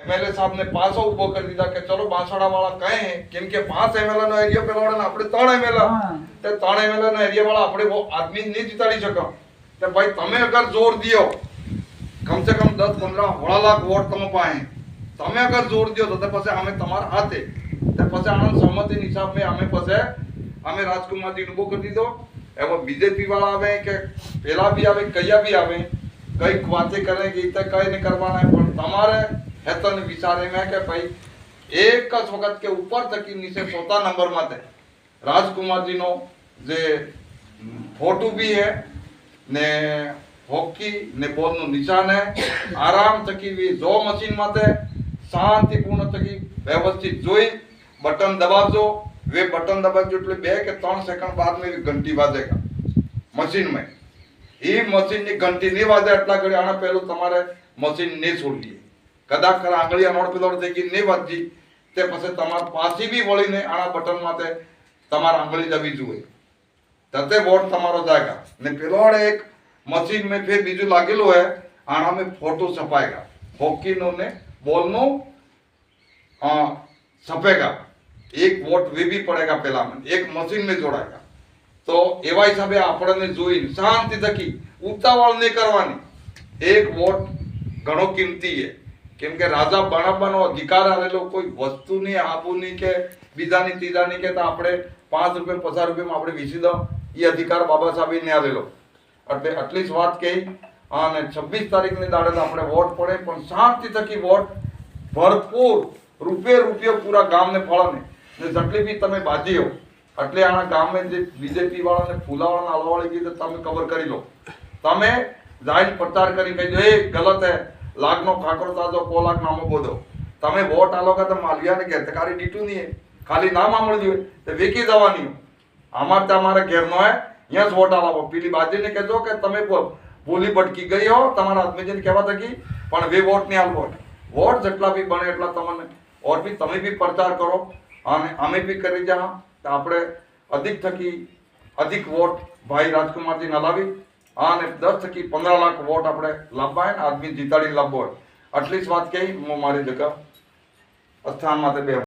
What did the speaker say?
MLA साहब ने पास उभो कर दीधा कि चलो बांसवाड़ा वाला कहे हैं केम के 5 एमएलए नो एरिया पेला वाला આપણે 3 एमएलए ते 3 एमएलए नो एरिया वाला આપણે वो आदमी नहीं जिताड़ी सका ते भाई તમે अगर जोर दियो कम से कम 10 15 16 लाख वोट તમે पाए તમે अगर जोर दियो तो પછી અમે તમાર હાથે તે પછી આનંદ सहमति हिसाब में અમે પછી અમે राजकुमार जी उभो कर दीधो एवं बीजेपी वाला आवे के पेला भी आवे कया भी आवे कई बातें करेगी तो कई नहीं करवाना है पर तुम्हारे हेतन विचारे में के भाई एक वक्त के ऊपर तक नीचे 4था नंबर माते राजकुमार जी नो जे फोटो भी है ने हॉकी ने बॉल नो निशान है आराम तकी भी जो मशीन माते शांतिपूर्ण तकी व्यवस्थित जोई बटन दबावजो वे बटन दबावजो એટલે 2 કે 3 સેકન્ડ बाद में घंटी वाजेगा मशीन में ई मशीन ની ઘંટી ની વાજે એટલા ઘડી આના પહેલું તમારે મશીન ને છોડી કદાચ કર આંગળી અનોડ પેલોડ થઈ ગઈ ને વાજી તે પછી તમાર પાછી બી વળીને આના બટન માથે તમાર આંગળી દબી જોઈએ તતે વોટ તમારો જાયगा ને પેલોડ એક મશીન में फिर બીજું લાગેલું है આના में फोटो छपाएगा हॉकी नो ने बॉल नो छपेगा एक वोट वे भी पड़ेगा पहला में एक मशीन में जोड़ाएगा तो एवा हिसाबे आपने जोई शांति थकी उतावળ नहीं करवानी एक वोट घणो कीमती है केम के राजा बनावવાનો अधिकार आलेलो कोई वस्तु नहीं आपू नहीं के बीजानी तीजानी के तो આપણે 5 રૂપિયા 50 રૂપિયામાં આપણે વીસી દો એ अधिकार बाबा साहेब ने आलेलो એટલે આટલી જ વાત કહી અને 26 તારીખની દાડે આપણે વોટ પડે પણ શાંતિ થકી વોટ ભરપૂર રૂપિયો પૂરા ગામને ફળને ને જેટલી બી તમે બાજી હો એટલે આના ગામે જે બીજેપી વાળાને ફૂલાવાળાને હલવાળી ગઈ તો તમે કવર કરી લો તમે જાહેર પ્રચાર કરી કહી દો એ ગલત है લાખનો ખાકરો તાજો કોલાક નામો બોધો તમે વોટ આલોગા તો માલિયાને ગેરતકારી દીટું નહીં ખાલી નામ આમળી હોય તો વેકી જવાની અમાર તમારે ઘેરનો હે અહીંયા જ વોટ આલાવો પેલી બાજીને કહેજો કે તમે ભૂલી ભટકી ગઈ હો તમારા આદમી જઈને કહેવા થકી પણ વે વોટ નહીં આલવો वोट જેટલા भी बने એટલા તમને और भी તમે भी प्रचार करो અને અમે भी કરી જા તો આપણે अधिक थकी अधिक वोट भाई राजकुमार जी नलावी અને 10 થકી 15 લાખ वोट આપણે લાવવા હે આદમી જીતાડી લાવવો આટલી જ વાત કહી હું મારી જગ્યા સ્થાન માટે બે